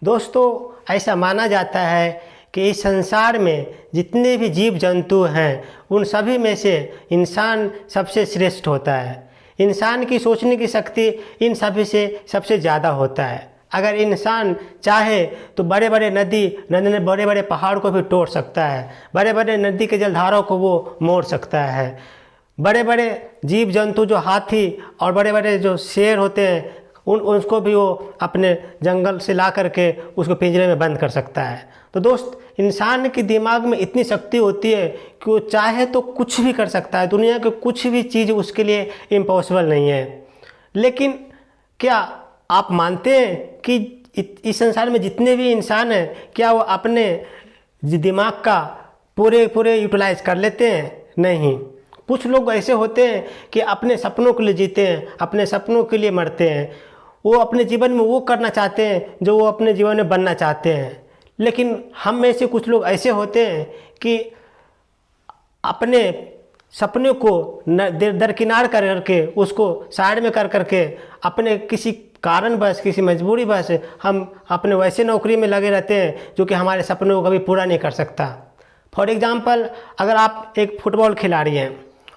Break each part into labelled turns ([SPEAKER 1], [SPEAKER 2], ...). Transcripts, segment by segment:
[SPEAKER 1] दोस्तों, ऐसा माना जाता है कि इस संसार में जितने भी जीव जंतु हैं उन सभी में से इंसान सबसे श्रेष्ठ होता है। इंसान की सोचने की शक्ति इन सभी से सबसे ज़्यादा होता है। अगर इंसान चाहे तो बड़े बड़े नदी में बड़े बड़े पहाड़ को भी तोड़ सकता है, बड़े बड़े नदी के जलधारों को वो मोड़ सकता है। बड़े बड़े जीव जंतु जो हाथी और बड़े बड़े जो शेर होते हैं उसको भी वो अपने जंगल से ला करके उसको पिंजरे में बंद कर सकता है। तो दोस्त, इंसान के दिमाग में इतनी शक्ति होती है कि वो चाहे तो कुछ भी कर सकता है। दुनिया की कुछ भी चीज़ उसके लिए इम्पॉसिबल नहीं है। लेकिन क्या आप मानते हैं कि इस संसार में जितने भी इंसान हैं क्या वो अपने दिमाग का पूरे यूटिलाइज कर लेते हैं? नहीं। कुछ लोग ऐसे होते हैं कि अपने सपनों के लिए जीते हैं, अपने सपनों के लिए मरते हैं। वो अपने जीवन में वो करना चाहते हैं जो वो अपने जीवन में बनना चाहते हैं। लेकिन हम में से कुछ लोग ऐसे होते हैं कि अपने सपने को दरकिनार कर करके उसको साइड में कर करके अपने किसी कारणवश किसी मजबूरीवश हम अपने वैसे नौकरी में लगे रहते हैं जो कि हमारे सपनों को कभी पूरा नहीं कर सकता। फॉर एग्ज़ाम्पल, अगर आप एक फुटबॉल खिलाड़ी हैं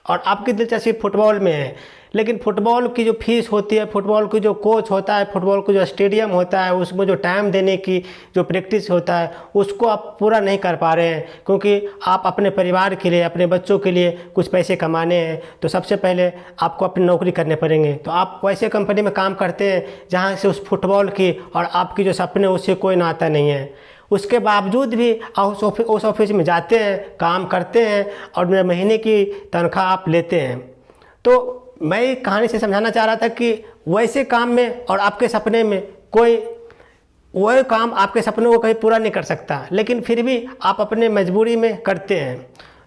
[SPEAKER 1] और आपकी दिलचस्पी फुटबॉल में है, लेकिन फुटबॉल की जो फीस होती है, फुटबॉल की जो कोच होता है, फुटबॉल का जो स्टेडियम होता है, उसमें जो टाइम देने की जो प्रैक्टिस होता है उसको आप पूरा नहीं कर पा रहे हैं क्योंकि आप अपने परिवार के लिए, अपने बच्चों के लिए कुछ पैसे कमाने हैं। तो सबसे पहले आपको अपनी नौकरी करने पड़ेंगे। तो आप वैसे कंपनी में काम करते हैं जहाँ से उस फुटबॉल की और आपकी जो सपने उससे कोई नाता नहीं है। उसके बावजूद भी उस ऑफिस में जाते हैं, काम करते हैं और महीने की तनख्वाह आप लेते हैं। तो मैं कहानी से समझाना चाह रहा था कि वैसे काम में और आपके सपने में कोई वही काम आपके सपनों को कहीं पूरा नहीं कर सकता, लेकिन फिर भी आप अपने मजबूरी में करते हैं।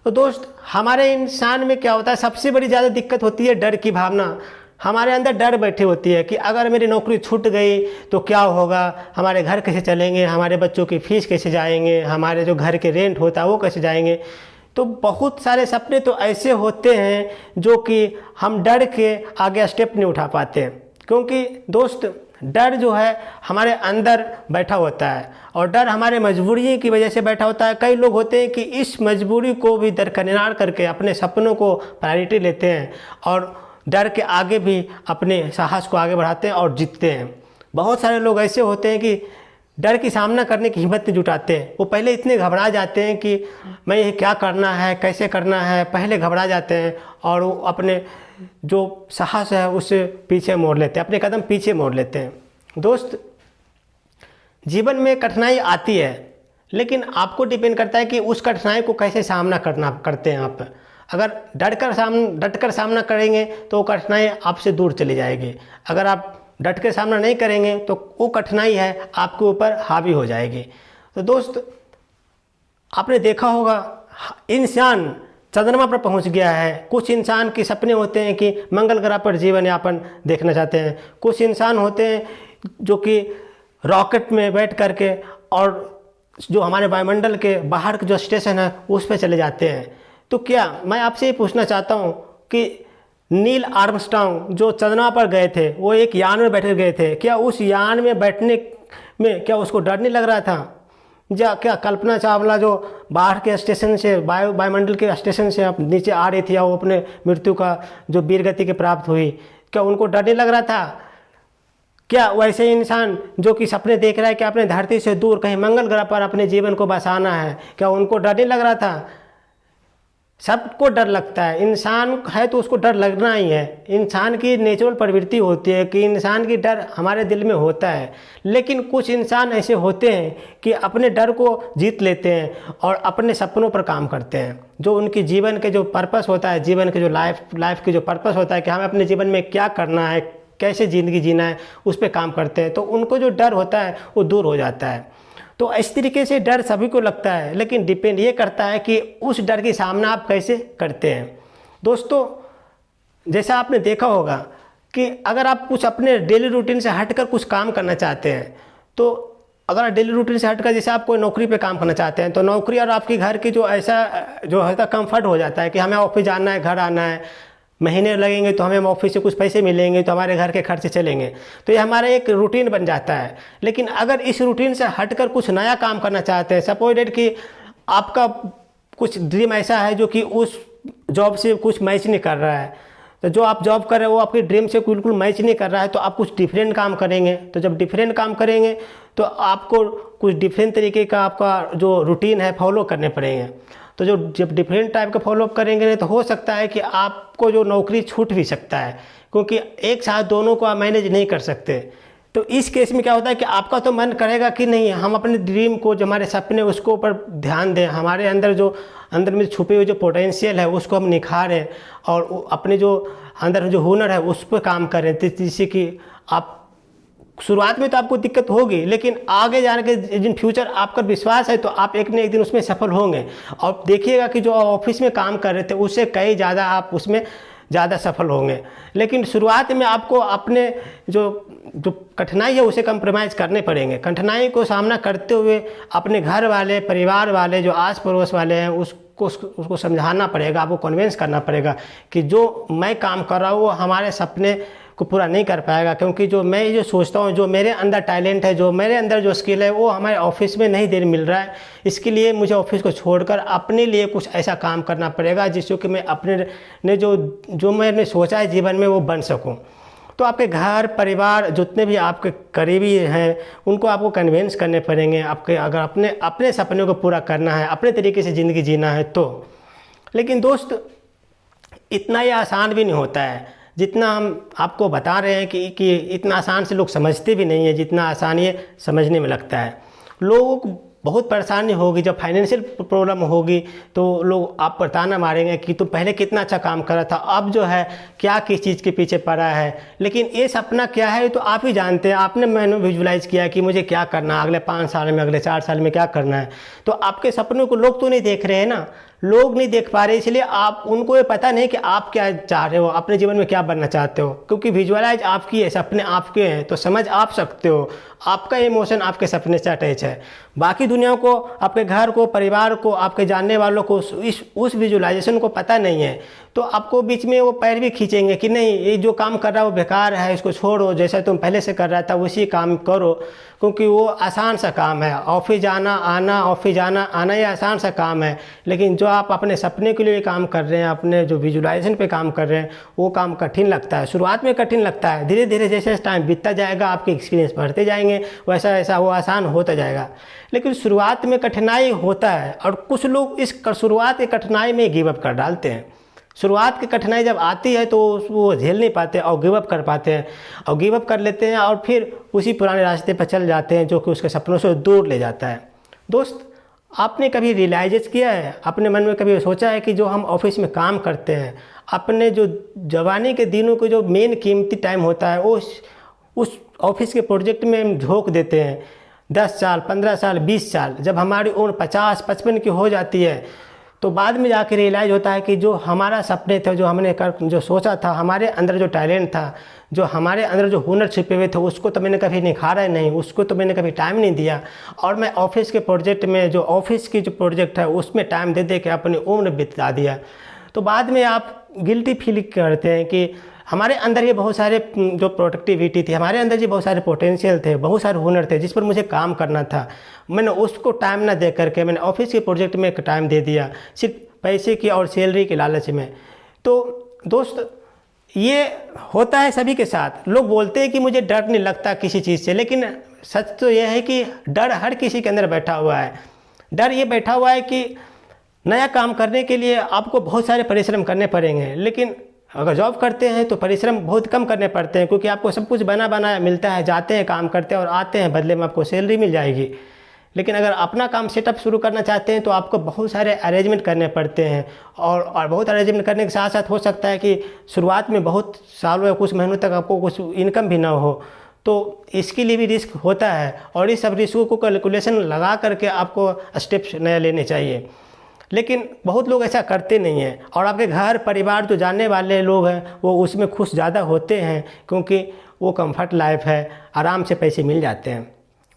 [SPEAKER 1] तो दोस्त, हमारे इंसान में क्या होता है, सबसे बड़ी ज़्यादा दिक्कत होती है डर की भावना। हमारे अंदर डर बैठी होती है कि अगर मेरी नौकरी छूट गई तो क्या होगा, हमारे घर कैसे चलेंगे, हमारे बच्चों की फ़ीस कैसे जाएंगे, हमारे जो घर के रेंट होता है वो कैसे जाएंगे। तो बहुत सारे सपने तो ऐसे होते हैं जो कि हम डर के आगे स्टेप नहीं उठा पाते, क्योंकि दोस्त डर जो है हमारे अंदर बैठा होता है और डर हमारे मजबूरी की वजह से बैठा होता है। कई लोग होते हैं कि इस मजबूरी को भी दरकिनार करके अपने सपनों को प्रायोरिटी लेते हैं और डर के आगे भी अपने साहस को आगे बढ़ाते हैं और जीतते हैं। बहुत सारे लोग ऐसे होते हैं कि डर की सामना करने की हिम्मत नहीं जुटाते हैं। वो पहले इतने घबरा जाते हैं कि मैं ये क्या करना है, कैसे करना है, पहले घबरा जाते हैं और वो अपने जो साहस है उससे पीछे मोड़ लेते हैं, अपने कदम पीछे मोड़ लेते हैं। दोस्त, जीवन में कठिनाई आती है, लेकिन आपको डिपेंड करता है कि उस कठिनाई को कैसे सामना करते हैं आप। अगर डट कर सामना करेंगे तो वो कठिनाई आपसे दूर चली जाएगी। अगर आप डट के सामना नहीं करेंगे तो वो कठिनाई है आपके ऊपर हावी हो जाएगी। तो दोस्त, आपने देखा होगा इंसान चंद्रमा पर पहुंच गया है। कुछ इंसान के सपने होते हैं कि मंगल ग्रह पर जीवन यापन देखना चाहते हैं। कुछ इंसान होते हैं जो कि रॉकेट में बैठ करके और जो हमारे वायुमंडल के बाहर के जो स्टेशन है उस पर चले जाते हैं। तो क्या मैं आपसे ये पूछना चाहता हूँ कि नील आर्मस्ट्रांग जो चंद्रमा पर गए थे, वो एक यान में बैठे गए थे, क्या उस यान में बैठने में क्या उसको डर नहीं लग रहा था? क्या कल्पना चावला जो बाहर के स्टेशन से वायुमंडल के स्टेशन से अब नीचे आ रही थी या वो अपने मृत्यु का जो वीर गति के प्राप्त हुई, क्या उनको डर नहीं लग रहा था? क्या वैसे इंसान जो कि सपने देख रहा है कि अपने धरती से दूर कहीं मंगल ग्रह पर अपने जीवन को बसाना है, क्या उनको डर नहीं लग रहा था? सबको डर लगता है। इंसान है तो उसको डर लगना ही है। इंसान की नेचुरल प्रवृत्ति होती है कि इंसान की डर हमारे दिल में होता है। लेकिन कुछ इंसान ऐसे होते हैं कि अपने डर को जीत लेते हैं और अपने सपनों पर काम करते हैं। जो उनकी जीवन के जो पर्पस होता है, जीवन के जो लाइफ की जो पर्पस होता है कि हमें अपने जीवन में क्या करना है, कैसे ज़िंदगी जीना है, उस पर काम करते हैं। तो उनको जो डर होता है वो दूर हो जाता है। तो इस तरीके से डर सभी को लगता है, लेकिन डिपेंड ये करता है कि उस डर की सामना आप कैसे करते हैं। दोस्तों, जैसा आपने देखा होगा कि अगर आप कुछ अपने डेली रूटीन से हटकर कुछ काम करना चाहते हैं, तो अगर डेली रूटीन से हटकर जैसे आप कोई नौकरी पे काम करना चाहते हैं, तो नौकरी और आपकी घर की जो ऐसा जो है कंफर्ट हो जाता है कि हमें ऑफिस जाना है, घर आना है, महीने लगेंगे तो हमें ऑफिस से कुछ पैसे मिलेंगे तो हमारे घर के खर्चे चलेंगे। तो ये हमारा एक रूटीन बन जाता है। लेकिन अगर इस रूटीन से हटकर कुछ नया काम करना चाहते हैं, सपोज डेट कि आपका कुछ ड्रीम ऐसा है जो कि उस जॉब से कुछ मैच नहीं कर रहा है, तो जो आप जॉब कर रहे हो वो आपके ड्रीम से बिल्कुल मैच नहीं कर रहा है, तो आप कुछ डिफरेंट काम करेंगे। तो जब डिफरेंट काम करेंगे तो आपको कुछ डिफरेंट तरीके का आपका जो रूटीन है फॉलो करने पड़ेंगे। तो जब डिफरेंट टाइप का फॉलो करेंगे नहीं तो हो सकता है कि आपको जो नौकरी छूट भी सकता है, क्योंकि एक साथ दोनों को आप मैनेज नहीं कर सकते। तो इस केस में क्या होता है कि आपका तो मन करेगा कि नहीं, हम अपने ड्रीम को, जो हमारे सपने उसको ऊपर ध्यान दें, हमारे अंदर में छुपे हुए जो पोटेंशियल है उसको हम निखारें और अपने जो अंदर जो हुनर है उस पर काम करें। जिससे कि आप शुरुआत में तो आपको दिक्कत होगी, लेकिन आगे जाने के जिन फ्यूचर आपका विश्वास है तो आप एक न एक दिन उसमें सफल होंगे। और देखिएगा कि जो ऑफिस में काम कर रहे थे उससे कई ज़्यादा आप उसमें ज़्यादा सफल होंगे। लेकिन शुरुआत में आपको अपने जो कठिनाई है उसे कंप्रोमाइज़ करने पड़ेंगे। कठिनाई को सामना करते हुए अपने घर वाले, परिवार वाले, जो आस पड़ोस वाले हैं उसको समझाना पड़ेगा, आपको कन्विंस करना पड़ेगा कि जो मैं काम कर रहा हूँ वो हमारे सपने को पूरा नहीं कर पाएगा, क्योंकि जो मैं जो सोचता हूँ, जो मेरे अंदर टैलेंट है, जो मेरे अंदर जो स्किल है वो हमारे ऑफिस में नहीं देर मिल रहा है। इसके लिए मुझे ऑफिस को छोड़कर अपने लिए कुछ ऐसा काम करना पड़ेगा जिससे कि मैं अपने ने जो मैंने सोचा है जीवन में वो बन सकूँ। तो आपके घर परिवार जितने भी आपके करीबी हैं उनको आपको कन्विंस करने पड़ेंगे। आपके अगर अपने सपनों को पूरा करना है, अपने तरीके से ज़िंदगी जीना है तो। लेकिन दोस्त, इतना ही आसान भी नहीं होता है जितना हम आपको बता रहे हैं कि इतना आसान से लोग समझते भी नहीं है जितना आसान ये समझने में लगता है। लोगों को बहुत परेशानी होगी, जब फाइनेंशियल प्रॉब्लम होगी तो लोग आप पर ताना मारेंगे कि तुम पहले कितना अच्छा काम कर रहा था, अब जो है क्या किस चीज़ के पीछे पड़ा है। लेकिन ये सपना क्या है तो आप ही जानते हैं। आपने मैंने विजुलाइज किया कि मुझे क्या करना है अगले 5 साल में, अगले 4 साल में क्या करना है। तो आपके सपनों को लोग तो नहीं देख रहे हैं ना, लोग नहीं देख पा रहे, इसलिए आप उनको ये पता नहीं कि आप क्या चाह रहे हो, अपने जीवन में क्या बनना चाहते हो। क्योंकि विजुअलाइज आपकी है, सपने आपके हैं, तो समझ आप सकते हो। आपका इमोशन आपके सपने से अटैच है। बाकी दुनिया को, आपके घर को, परिवार को, आपके जानने वालों को उस विजुअलाइजेशन को पता नहीं है। तो आपको बीच में वो पैर भी खींचेंगे कि नहीं, ये जो काम कर रहा है वो बेकार है, इसको छोड़ो, जैसा तुम पहले से कर रहा था उसी काम करो, क्योंकि वो आसान सा काम है। ऑफिस जाना आना ये आसान सा काम है। लेकिन जो आप अपने सपने के लिए काम कर रहे हैं, अपने जो विजुअलाइजेशन पे काम कर रहे हैं, वो काम कठिन लगता है। शुरुआत में कठिन लगता है, धीरे धीरे जैसे टाइम बीतता जाएगा आपके एक्सपीरियंस बढ़ते जाएंगे, वैसा वैसा वो आसान होता जाएगा। लेकिन शुरुआत में कठिनाई होता है और कुछ लोग इस शुरुआत की कठिनाई में गिव अप कर डालते हैं। शुरुआत की कठिनाई जब आती है तो वो झेल नहीं पाते और गिव अप कर पाते हैं, और गिव अप कर लेते हैं और फिर उसी पुराने रास्ते पर चल जाते हैं जो कि उसके सपनों से दूर ले जाता है। दोस्त, आपने कभी रियलाइज किया है, अपने मन में कभी सोचा है कि जो हम ऑफिस में काम करते हैं, अपने जो जवानी के दिनों को जो मेन कीमती टाइम होता है उस ऑफिस के प्रोजेक्ट में हम झोंक देते हैं। 10 साल, 15 साल, 20 साल, जब हमारी उम्र 50-55 की हो जाती है तो बाद में जाके रियलाइज़ होता है कि जो हमारा सपने थे, जो हमने जो सोचा था, हमारे अंदर जो टैलेंट था, जो हमारे अंदर जो हुनर छिपे हुए थे, उसको तो मैंने कभी निखारा नहीं, उसको तो मैंने कभी टाइम नहीं दिया। और मैं ऑफिस के प्रोजेक्ट में, जो ऑफिस की जो प्रोजेक्ट है उसमें टाइम दे के अपनी उम्र बिता दिया। तो बाद में आप गिल्टी फील करते हैं कि हमारे अंदर ये बहुत सारे जो प्रोडक्टिविटी थी, हमारे अंदर ये बहुत सारे पोटेंशियल थे, बहुत सारे हुनर थे जिस पर मुझे काम करना था, मैंने उसको टाइम ना दे करके मैंने ऑफिस के प्रोजेक्ट में टाइम दे दिया, सिर्फ पैसे की और सैलरी के लालच में। तो दोस्त, ये होता है सभी के साथ। लोग बोलते हैं कि मुझे डर नहीं लगता किसी चीज़ से, लेकिन सच तो यह है कि डर हर किसी के अंदर बैठा हुआ है। डर ये बैठा हुआ है कि नया काम करने के लिए आपको बहुत सारे परिश्रम करने पड़ेंगे, लेकिन अगर जॉब करते हैं तो परिश्रम बहुत कम करने पड़ते हैं, क्योंकि आपको सब कुछ बना बनाया मिलता है, जाते हैं काम करते हैं और आते हैं, बदले में आपको सैलरी मिल जाएगी। लेकिन अगर अपना काम सेटअप शुरू करना चाहते हैं तो आपको बहुत सारे अरेंजमेंट करने पड़ते हैं, और बहुत अरेंजमेंट करने के साथ साथ हो सकता है कि शुरुआत में बहुत सालों या कुछ महीनों तक आपको कुछ इनकम भी ना हो। तो इसके लिए भी रिस्क होता है, और इस सब रिस्कों को कैलकुलेशन लगा करके आपको स्टेप्स नए लेने चाहिए। लेकिन बहुत लोग ऐसा करते नहीं हैं, और आपके घर परिवार जो जानने वाले लोग हैं वो उसमें खुश ज़्यादा होते हैं, क्योंकि वो कंफर्ट लाइफ है, आराम से पैसे मिल जाते हैं।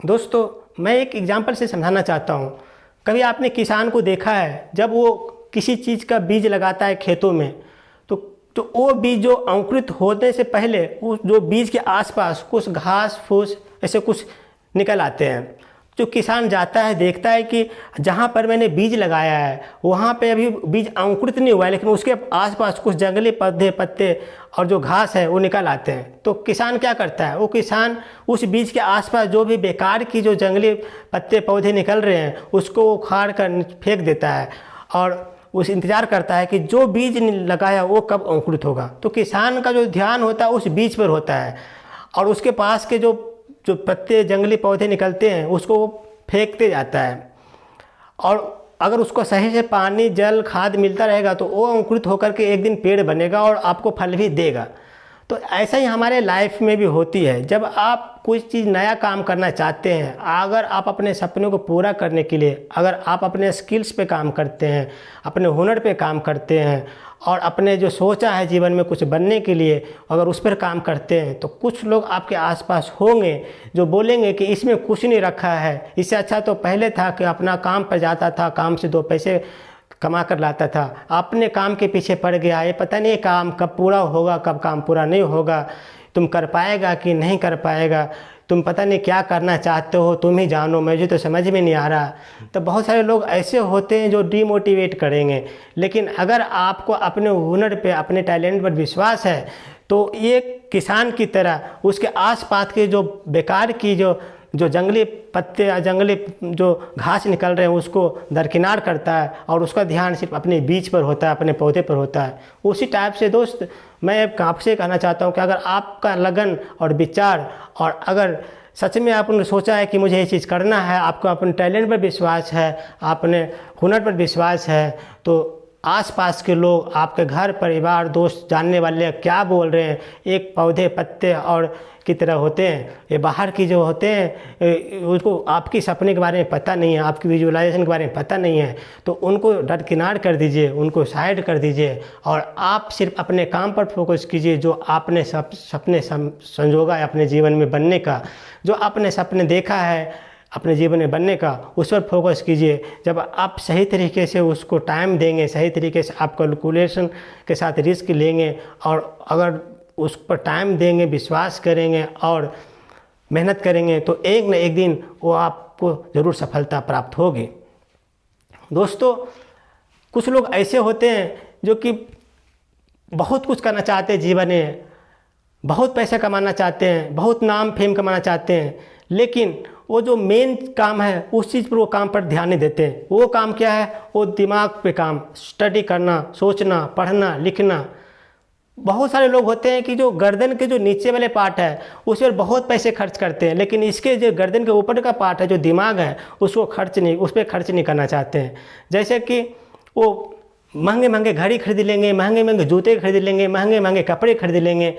[SPEAKER 1] दोस्तों, मैं एक एग्जांपल से समझाना चाहता हूँ। कभी आपने किसान को देखा है, जब वो किसी चीज़ का बीज लगाता है खेतों में, तो तो वो बीज जो अंकुरित होने से पहले उस जो बीज के आसपास कुछ घास फूस ऐसे कुछ निकल आते हैं। जो किसान जाता है देखता है कि जहाँ पर मैंने बीज लगाया है वहाँ पे अभी बीज अंकुरित नहीं हुआ है, लेकिन उसके आसपास कुछ जंगली पौधे पत्ते और जो घास है वो निकल आते हैं। तो किसान क्या करता है, वो किसान उस बीज के आसपास जो भी बेकार की जो जंगली पत्ते पौधे निकल रहे हैं उसको उखाड़ कर फेंक देता है और उस इंतज़ार करता है कि जो बीज लगाया वो कब अंकुरित होगा। तो किसान का जो ध्यान होता है उस बीज पर होता है और उसके पास के जो पत्ते जंगली पौधे निकलते हैं उसको वो फेंकते जाता है। और अगर उसको सही से पानी जल खाद मिलता रहेगा तो वो अंकुरित होकर के एक दिन पेड़ बनेगा और आपको फल भी देगा। तो ऐसा ही हमारे लाइफ में भी होती है। जब आप कुछ चीज़ नया काम करना चाहते हैं, अगर आप अपने सपनों को पूरा करने के लिए अगर आप अपने स्किल्स पे काम करते हैं, अपने हुनर पे काम करते हैं और अपने जो सोचा है जीवन में कुछ बनने के लिए अगर उस पर काम करते हैं, तो कुछ लोग आपके आसपास होंगे जो बोलेंगे कि इसमें कुछ नहीं रखा है, इससे अच्छा तो पहले था कि अपना काम पर जाता था, काम से 2 पैसे कमा कर लाता था, अपने काम के पीछे पड़ गया, ये पता नहीं काम कब पूरा होगा, कब काम पूरा नहीं होगा, तुम कर पाएगा कि नहीं कर पाएगा, तुम पता नहीं क्या करना चाहते हो, तुम ही जानो, मुझे तो समझ में नहीं आ रहा। तो बहुत सारे लोग ऐसे होते हैं जो डीमोटिवेट करेंगे। लेकिन अगर आपको अपने हुनर पे अपने टैलेंट पर विश्वास है तो ये किसान की तरह उसके आसपास के जो बेकार की जो जंगली पत्ते या जंगली जो घास निकल रहे हैं उसको दरकिनार करता है और उसका ध्यान सिर्फ अपने बीज पर होता है, अपने पौधे पर होता है। उसी टाइप से दोस्त मैं आपसे कहना चाहता हूँ कि अगर आपका लगन और विचार और अगर सच में आपने सोचा है कि मुझे ये चीज़ करना है, आपको अपने टैलेंट पर विश्वास है, अपने हुनर पर विश्वास है, तो आसपास के लोग, आपके घर परिवार दोस्त जानने वाले क्या बोल रहे हैं, एक पौधे पत्ते और की तरह होते हैं। ये बाहर की जो होते हैं उसको आपकी सपने के बारे में पता नहीं है, आपकी विजुअलाइजेशन के बारे में पता नहीं है, तो उनको दरकिनार कर दीजिए, उनको साइड कर दीजिए और आप सिर्फ अपने काम पर फोकस कीजिए। जो आपने सपने संजोगा है अपने जीवन में बनने का, जो आपने सपने देखा है अपने जीवन में बनने का, उस पर फोकस कीजिए। जब आप सही तरीके से उसको टाइम देंगे, सही तरीके से आप कैलकुलेशन के साथ रिस्क लेंगे और अगर उस पर टाइम देंगे, विश्वास करेंगे और मेहनत करेंगे, तो एक न एक दिन वो आपको ज़रूर सफलता प्राप्त होगी। दोस्तों, कुछ लोग ऐसे होते हैं जो कि बहुत कुछ करना चाहते हैं जीवन में, बहुत पैसा कमाना चाहते हैं, बहुत नाम फेम कमाना चाहते हैं, लेकिन वो जो मेन काम है उस चीज़ पर वो काम पर ध्यान नहीं देते। वो काम क्या है? वो दिमाग पे काम, स्टडी करना, सोचना, पढ़ना, लिखना। बहुत सारे लोग होते हैं कि जो गर्दन के जो नीचे वाले पार्ट है उस पर बहुत पैसे खर्च करते हैं, लेकिन इसके जो गर्दन के ऊपर का पार्ट है जो दिमाग है उस पर खर्च नहीं करना चाहते हैं। जैसे कि वो महंगे महंगे घड़ी खरीद लेंगे, महंगे महंगे जूते खरीद लेंगे, महंगे महंगे कपड़े खरीद लेंगे,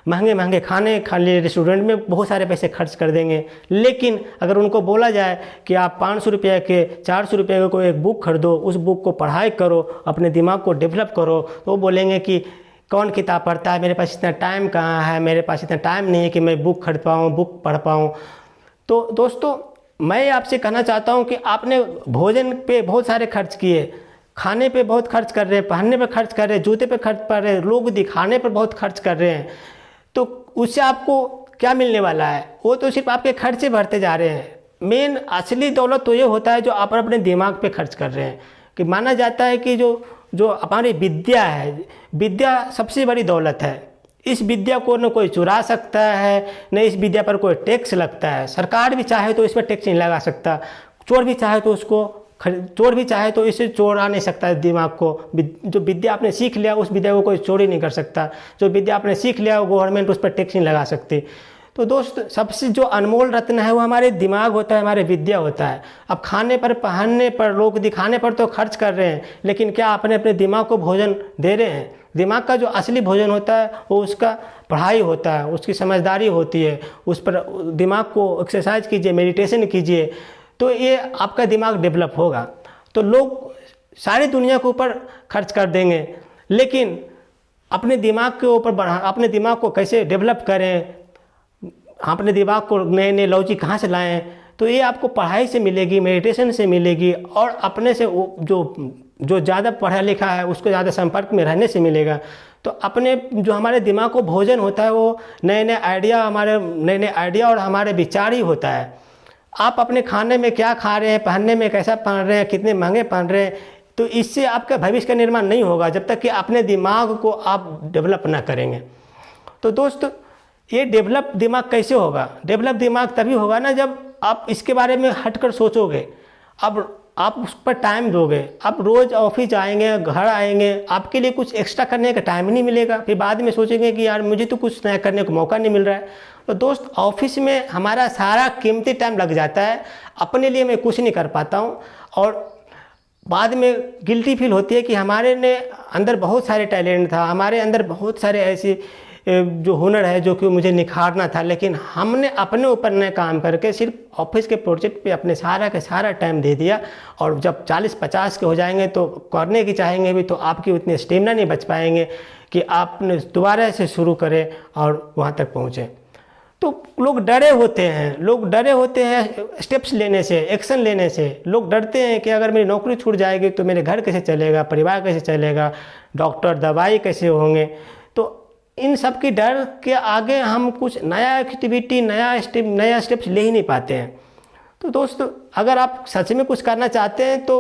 [SPEAKER 1] महंगे महंगे खाने खा लिए, रेस्टोरेंट में बहुत सारे पैसे खर्च कर देंगे। लेकिन अगर उनको बोला जाए कि आप 500 रुपये के 400 रुपये का कोई एक बुक खरीदो, उस बुक को पढ़ाई करो, अपने दिमाग को डेवलप करो, तो वो बोलेंगे कि कौन किताब पढ़ता है, मेरे पास इतना टाइम कहाँ है, मेरे पास इतना टाइम नहीं है कि मैं बुक खरीद पाऊँ, बुक पढ़ पाऊँ। तो दोस्तों, मैं आपसे कहना चाहता हूँ कि आपने भोजन पे बहुत सारे खर्च किए, खाने पे बहुत खर्च कर रहे हैं, पहनने पे खर्च कर रहे हैं, जूते पे खर्च कर रहे हैं, लोग दिखाने पर बहुत खर्च कर रहे हैं, तो उससे आपको क्या मिलने वाला है? वो तो सिर्फ आपके खर्चे बढ़ते जा रहे हैं। मेन असली दौलत तो ये होता है जो आप अपने दिमाग पे खर्च कर रहे हैं। कि माना जाता है कि जो हमारी विद्या है, विद्या सबसे बड़ी दौलत है। इस विद्या को न कोई चुरा सकता है, न इस विद्या पर कोई टैक्स लगता है। सरकार भी चाहे तो इस पर टैक्स नहीं लगा सकता, चोर भी चाहे तो इसे चोरा नहीं सकता है दिमाग को। जो विद्या आपने सीख लिया उस विद्या को कोई चोरी नहीं कर सकता। जो विद्या आपने सीख लिया वो गवर्नमेंट उस पर टैक्स नहीं लगा सकती। तो दोस्त, सबसे जो अनमोल रत्न है वो हमारे दिमाग होता है, हमारे विद्या होता है। अब खाने पर, पहनने पर, लोग दिखाने पर तो खर्च कर रहे हैं, लेकिन क्या अपने दिमाग को भोजन दे रहे हैं? दिमाग का जो असली भोजन होता है वो उसका पढ़ाई होता है, उसकी समझदारी होती है। उस पर दिमाग को एक्सरसाइज कीजिए, मेडिटेशन कीजिए, तो ये आपका दिमाग डेवलप होगा। तो लोग सारी दुनिया के ऊपर खर्च कर देंगे, लेकिन अपने दिमाग के ऊपर अपने दिमाग को कैसे डेवलप करें, अपने दिमाग को नए नए लॉजिक कहाँ से लाएं, तो ये आपको पढ़ाई से मिलेगी, मेडिटेशन से मिलेगी, और अपने से जो ज़्यादा पढ़ा लिखा है उसको ज़्यादा संपर्क में रहने से मिलेगा। तो अपने जो हमारे दिमाग को भोजन होता है वो नए नए आइडिया और हमारे विचार ही होता है। आप अपने खाने में क्या खा रहे हैं, पहनने में कैसा पहन रहे हैं, कितने महंगे पहन रहे हैं, तो इससे आपका भविष्य का निर्माण नहीं होगा जब तक कि अपने दिमाग को आप डेवलप ना करेंगे। तो दोस्त, ये डेवलप दिमाग कैसे होगा? डेवलप दिमाग तभी होगा ना जब आप इसके बारे में हटकर सोचोगे। अब आप उस पर टाइम दोगे। आप रोज़ ऑफिस जाएंगे, घर आएंगे, आपके लिए कुछ एक्स्ट्रा करने का टाइम ही नहीं मिलेगा। फिर बाद में सोचेंगे कि यार मुझे तो कुछ नया करने को मौका नहीं मिल रहा है। तो दोस्त, ऑफिस में हमारा सारा कीमती टाइम लग जाता है, अपने लिए मैं कुछ नहीं कर पाता हूँ और बाद में गिल्टी फील होती है कि हमारे ने अंदर बहुत सारे टैलेंट था, हमारे अंदर बहुत सारे ऐसी जो हुनर है जो कि मुझे निखारना था, लेकिन हमने अपने ऊपर न काम करके सिर्फ ऑफिस के प्रोजेक्ट पे अपने सारा का सारा टाइम दे दिया। और जब 40-50 के हो जाएंगे तो करने की चाहेंगे भी तो आपकी उतनी स्टेमिना नहीं बच पाएंगे कि आपने दोबारा से शुरू करें और वहाँ तक पहुँचें। तो लोग डरे होते हैं स्टेप्स लेने से, एक्शन लेने से। लोग डरते हैं कि अगर मेरी नौकरी छूट जाएगी तो मेरे घर कैसे चलेगा, परिवार कैसे चलेगा, डॉक्टर दवाई कैसे होंगे। तो इन सब की डर के आगे हम कुछ नया एक्टिविटी, नया स्टेप्स ले ही नहीं पाते हैं। तो दोस्तों, अगर आप सच में कुछ करना चाहते हैं तो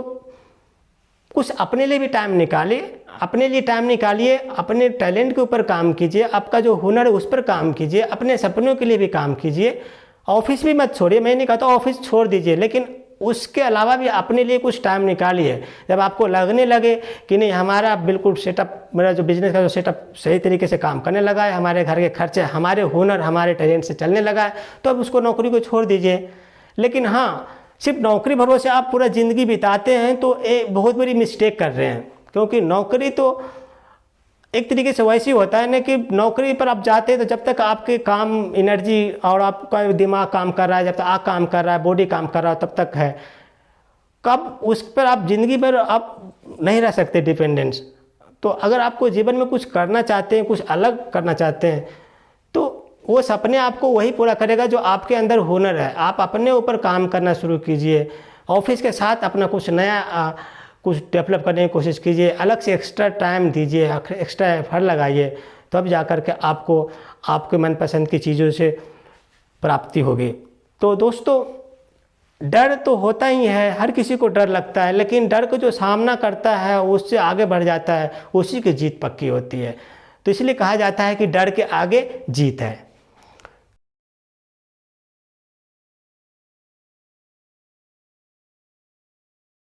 [SPEAKER 1] कुछ अपने लिए भी टाइम निकालिए, अपने टैलेंट के ऊपर काम कीजिए, आपका जो हुनर है उस पर काम कीजिए, अपने सपनों के लिए भी काम कीजिए। ऑफिस भी मत छोड़िए, मैं नहीं कहता ऑफिस छोड़ दीजिए, लेकिन उसके अलावा भी अपने लिए कुछ टाइम निकालिए। जब आपको लगने लगे कि नहीं, हमारा बिल्कुल सेटअप, मेरा जो बिजनेस का जो सेटअप सही तरीके से काम करने लगा है, हमारे घर के खर्चे हमारे हुनर, हमारे टैलेंट से चलने लगा है, तो अब उसको नौकरी को छोड़ दीजिए। लेकिन हाँ, सिर्फ नौकरी भरोसे आप पूरा ज़िंदगी बिताते हैं तो एक बहुत बड़ी मिस्टेक कर रहे हैं। क्योंकि नौकरी तो एक तरीके से वैसे ही होता है ना कि नौकरी पर आप जाते हैं तो जब तक आपके काम, एनर्जी और आपका दिमाग काम कर रहा है, जब तक आँख काम कर रहा है, बॉडी काम कर रहा है, तब तक है। कब उस पर आप ज़िंदगी भर आप नहीं रह सकते डिपेंडेंस। तो अगर आपको जीवन में कुछ करना चाहते हैं, कुछ अलग करना चाहते हैं, तो वो सपने आपको वही पूरा करेगा जो आपके अंदर हुनर है। आप अपने ऊपर काम करना शुरू कीजिए, ऑफिस के साथ अपना कुछ नया कुछ डेवलप करने की कोशिश कीजिए, अलग से एक्स्ट्रा टाइम दीजिए, एक्स्ट्रा एफर्ट लगाइए, तब जा कर के आपको आपके मनपसंद की चीज़ों से प्राप्ति होगी। तो दोस्तों, डर तो होता ही है, हर किसी को डर लगता है, लेकिन डर को जो सामना करता है उससे आगे बढ़ जाता है, उसी की जीत पक्की होती है। तो इसलिए कहा जाता है कि डर के आगे जीत है।